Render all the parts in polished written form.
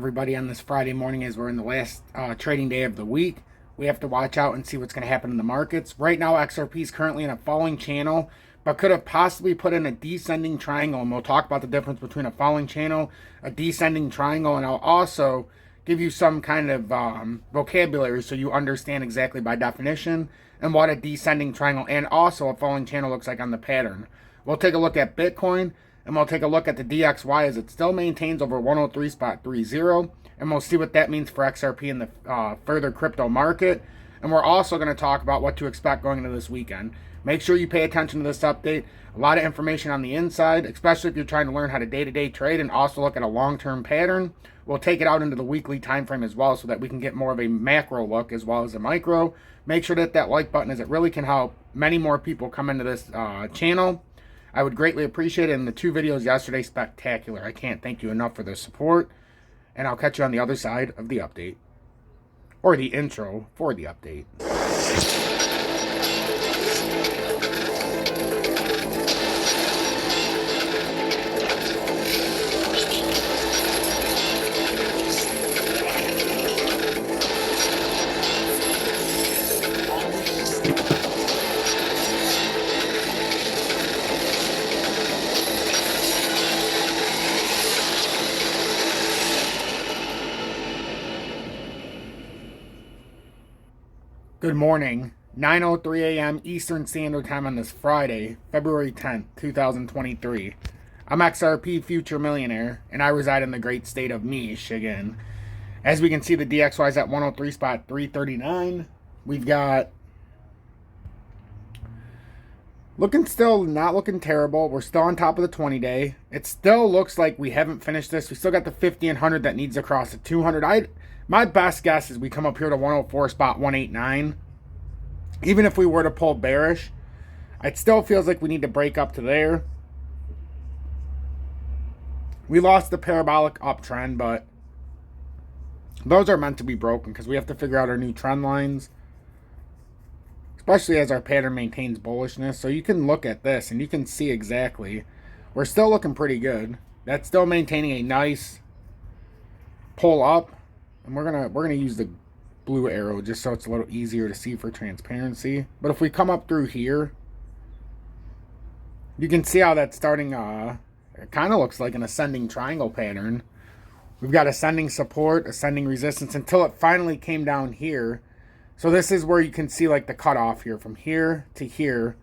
Everybody on this Friday morning as we're in the last trading day of the week. We have to watch out and see what's going to happen in the markets. Right now, XRP is currently in a falling channel, but could have possibly put in a descending triangle. And we'll talk about the difference between a falling channel, a descending triangle, and I'll also give you some kind of vocabulary so you understand exactly by definition and what a descending triangle and also a falling channel looks like on the pattern. We'll take a look at Bitcoin. And we'll take a look at the DXY as it still maintains over 103.30. And we'll see what that means for XRP in the further crypto market. And we're also going to talk about what to expect going into this weekend. Make sure you pay attention to this update. A lot of information on the inside, especially if you're trying to learn how to day-to-day trade and also look at a long-term pattern. We'll take it out into the weekly time frame as well so that we can get more of a macro look as well as a micro. Make sure to hit that like button as it really can help many more people come into this channel. I would greatly appreciate it. And the two videos yesterday, spectacular. I can't thank you enough for the support. And I'll catch you on the other side of the update. Or the intro for the update. Good morning, 9:03 a.m. Eastern Standard Time on this Friday, February 10th, 2023. I'm XRP Future Millionaire, and I reside in the great state of Michigan. As we can see, the DXY is at 103.339. We've got not looking terrible. We're still on top of the 20-day. It still looks like we haven't finished this. We still got the 50 and 100 that needs to cross the 200. My best guess is we come up here to 104.189. Even if we were to pull bearish, it still feels like we need to break up to there. We lost the parabolic uptrend, but those are meant to be broken because we have to figure out our new trend lines, especially as our pattern maintains bullishness. So you can look at this and you can see exactly. We're still looking pretty good. That's still maintaining a nice pull up. And we're gonna use the blue arrow just so it's a little easier to see for transparency. But if we come up through here, you can see how that's starting. It kind of looks like an ascending triangle pattern. We've got ascending support, ascending resistance until it finally came down here. So this is where you can see like the cutoff here from here to here.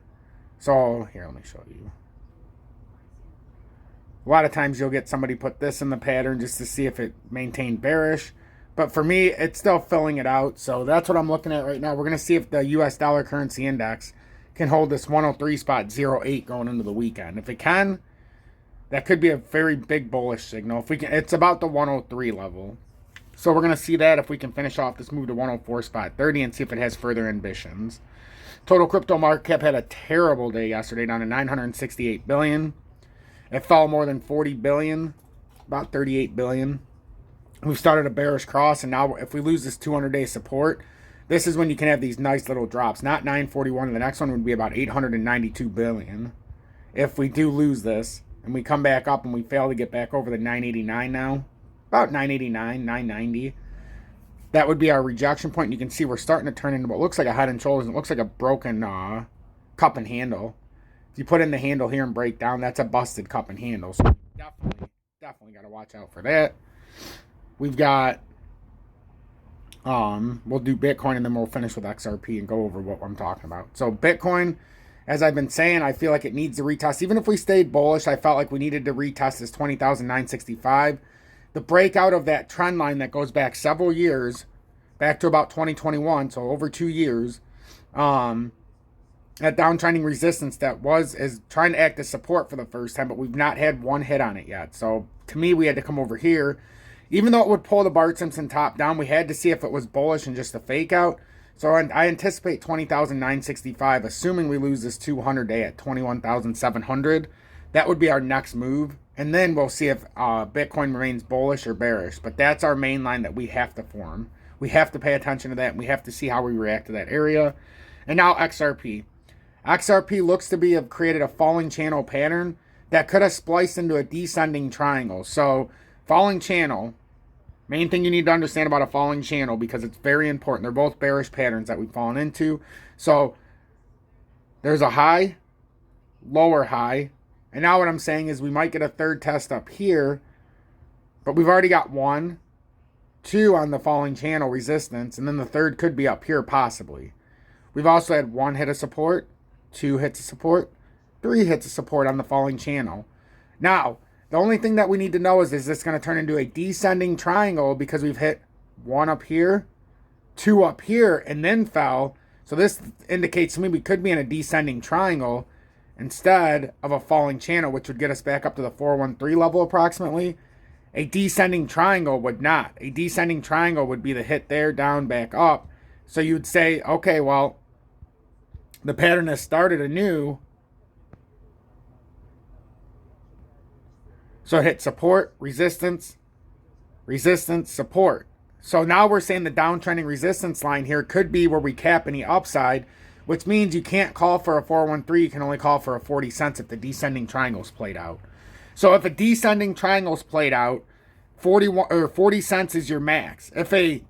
So here, let me show you. A lot of times you'll get somebody put this in the pattern just to see if it maintained bearish. But for me, it's still filling it out. So that's what I'm looking at right now. We're going to see if the U.S. dollar currency index can hold this 103.08 going into the weekend. If it can, that could be a very big bullish signal. If we can, it's about the 103 level. So we're going to see that if we can finish off this move to 104.30 and see if it has further ambitions. Total crypto market cap had a terrible day yesterday, down to 968 billion. It fell more than 40 billion, about 38 billion. We've started a bearish cross, and now if we lose this 200-day support, this is when you can have these nice little drops. Not 941, and the next one would be about 892 billion. If we do lose this, and we come back up and we fail to get back over the 989 now, about 989, 990, that would be our rejection point. And you can see we're starting to turn into what looks like a head and shoulders, and it looks like a broken cup and handle. If you put in the handle here and break down, that's a busted cup and handle. So definitely got to watch out for that. We've got, we'll do Bitcoin and then we'll finish with XRP and go over what I'm talking about. So Bitcoin, as I've been saying, I feel like it needs to retest. Even if we stayed bullish, I felt like we needed to retest this 20,965. The breakout of that trend line that goes back several years, back to about 2021, so over 2 years, that downtrending resistance that is trying to act as support for the first time, but we've not had one hit on it yet. So to me, we had to come over here. Even though it would pull the Bart Simpson top down, we had to see if it was bullish and just a fake out. So I anticipate 20,965, assuming we lose this 200-day at 21,700. That would be our next move. And then we'll see if Bitcoin remains bullish or bearish. But that's our main line that we have to form. We have to pay attention to that, and we have to see how we react to that area. And now XRP. XRP looks to have created a falling channel pattern that could have spliced into a descending triangle. So falling channel, Main thing you need to understand about a falling channel, because it's very important. They're both bearish patterns that we've fallen into. So there's a high, lower high. And now what I'm saying is we might get a third test up here, but we've already got 1, 2 on the falling channel resistance, and then the third could be up here possibly. We've also had 1 hit of support, 2 hits of support, 3 hits of support on the falling channel. Now, the only thing that we need to know is this going to turn into a descending triangle, because we've hit 1 up here, 2 up here, and then fell. So this indicates to me we could be in a descending triangle instead of a falling channel, which would get us back up to the 413 level approximately. A descending triangle would not. A descending triangle would be the hit there, down, back up. So you'd say, okay, well, the pattern has started anew. So it hit support, resistance, resistance, support. So now we're saying the downtrending resistance line here could be where we cap any upside, which means you can't call for a 413. You can only call for a 40 cents if the descending triangle's played out. So if a descending triangle's played out, 40 cents is your max. If a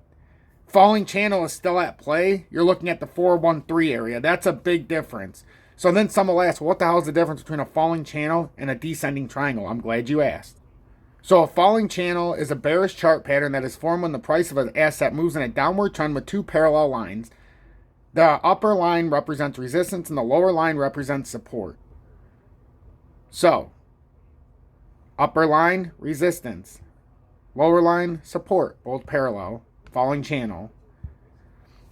falling channel is still at play, you're looking at the 413 area. That's a big difference. So then some will ask, well, what the hell is the difference between a falling channel and a descending triangle? I'm glad you asked. So a falling channel is a bearish chart pattern that is formed when the price of an asset moves in a downward trend with 2 parallel lines. The upper line represents resistance and the lower line represents support. So, upper line, resistance. Lower line, support, both parallel. Falling channel.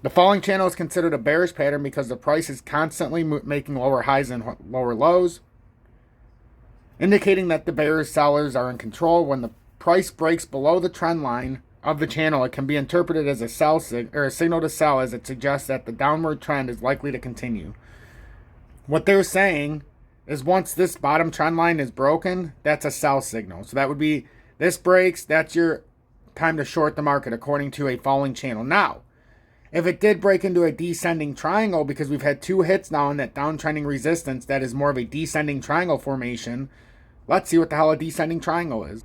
The falling channel is considered a bearish pattern because the price is constantly making lower highs and lower lows, indicating that the bearish sellers are in control. When the price breaks below the trend line of the channel, it can be interpreted as a signal to sell, as it suggests that the downward trend is likely to continue. What they're saying is once this bottom trend line is broken, that's a sell signal. So that would be, this breaks, that's your time to short the market according to a falling channel. Now, if it did break into a descending triangle, because we've had 2 hits now in that downtrending resistance that is more of a descending triangle formation, let's see what the hell a descending triangle is.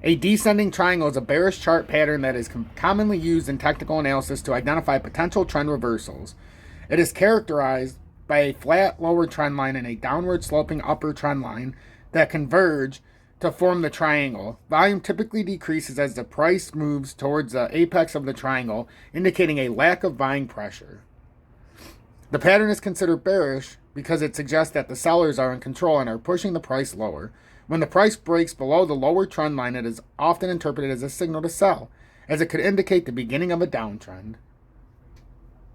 A descending triangle is a bearish chart pattern that is commonly used in technical analysis to identify potential trend reversals. It is characterized by a flat lower trend line and a downward sloping upper trend line that converge to form the triangle. Volume typically decreases as the price moves towards the apex of the triangle, indicating a lack of buying pressure. The pattern is considered bearish because it suggests that the sellers are in control and are pushing the price lower. When the price breaks below the lower trend line, it is often interpreted as a signal to sell, as it could indicate the beginning of a downtrend.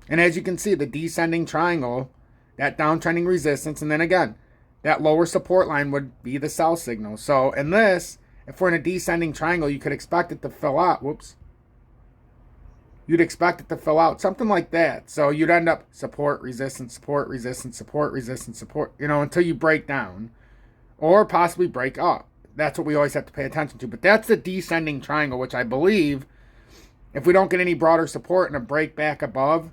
And as you can see, the descending triangle, that downtrending resistance, and then again, that lower support line would be the sell signal. So in this, if we're in a descending triangle, you could expect it to fill out. You'd expect it to fill out, something like that. So you'd end up support, resistance, support, resistance, support, resistance, support, until you break down or possibly break up. That's what we always have to pay attention to. But that's the descending triangle, which I believe if we don't get any broader support and a break back above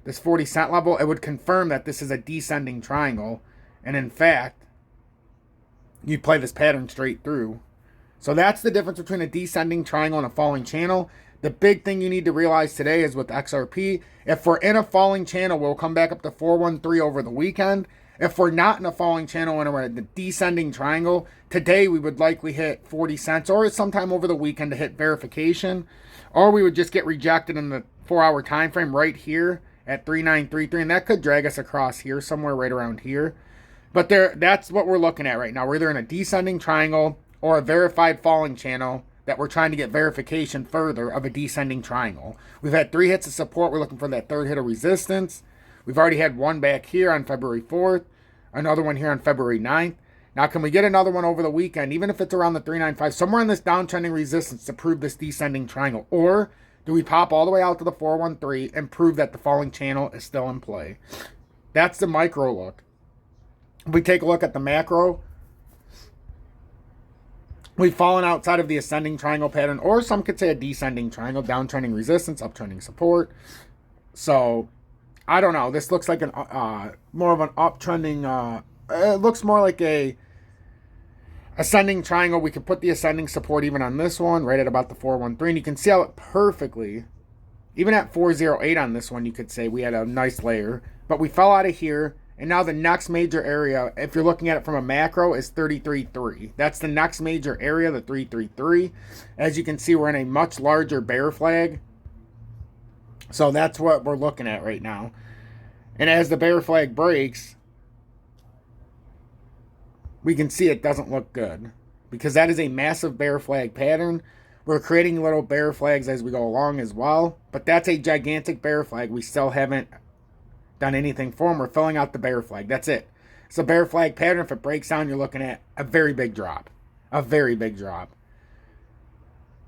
this 40 cent level, it would confirm that this is a descending triangle. And in fact, you play this pattern straight through. So that's the difference between a descending triangle and a falling channel. The big thing you need to realize today is with XRP, if we're in a falling channel, we'll come back up to 413 over the weekend. If we're not in a falling channel and we're in the descending triangle, today we would likely hit 40 cents or sometime over the weekend to hit verification. Or we would just get rejected in the 4-hour time frame right here at 3933. And that could drag us across here, somewhere right around here. But that's what we're looking at right now. We're either in a descending triangle or a verified falling channel that we're trying to get verification further of a descending triangle. We've had 3 hits of support. We're looking for that third hit of resistance. We've already had one back here on February 4th, another one here on February 9th. Now, can we get another one over the weekend, even if it's around the 395, somewhere in this downtrending resistance to prove this descending triangle? Or do we pop all the way out to the 413 and prove that the falling channel is still in play? That's the micro look. If we take a look at the macro, we've fallen outside of the ascending triangle pattern, or some could say a descending triangle, downtrending resistance, uptrending support. So, I don't know. This looks like more of an uptrending. It looks more like a Ascending triangle, we could put the ascending support even on this one, right at about the 413. And you can see how it perfectly, even at 408 on this one, you could say we had a nice layer. But we fell out of here, and now the next major area, if you're looking at it from a macro, is 33.3. That's the next major area, the 333. As you can see, we're in a much larger bear flag. So that's what we're looking at right now. And as the bear flag breaks, we can see it doesn't look good, because that is a massive bear flag pattern. We're creating little bear flags as we go along as well, but that's a gigantic bear flag. We still haven't done anything for them. We're filling out the bear flag. That's it. It's a bear flag pattern. If it breaks down, you're looking at a very big drop. A very big drop.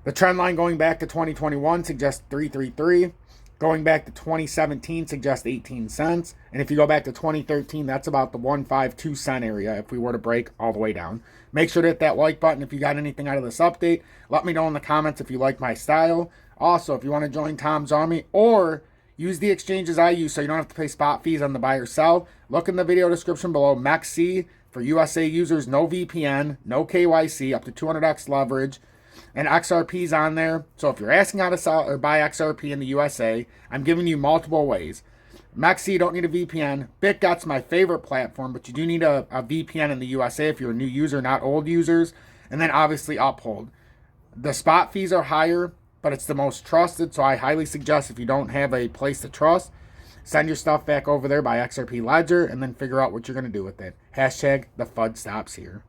The trend line going back to 2021 suggests 333. Going back to 2017 suggests 18 cents. And if you go back to 2013, that's about the 152 cent area if we were to break all the way down. Make sure to hit that like button if you got anything out of this update. Let me know in the comments if you like my style. Also, if you want to join Tom's Army or use the exchanges I use so you don't have to pay spot fees on the buy or sell, look in the video description below. MEXC for USA users, no VPN, no KYC, up to 200x leverage. And XRP's on there. So if you're asking how to sell or buy XRP in the USA, I'm giving you multiple ways. MEXC, you don't need a VPN. BitGut's my favorite platform, but you do need a VPN in the USA if you're a new user, not old users. And then obviously Uphold. The spot fees are higher, but it's the most trusted, so I highly suggest if you don't have a place to trust, send your stuff back over there by XRP Ledger and then figure out what you're going to do with it. Hashtag the FUD stops here.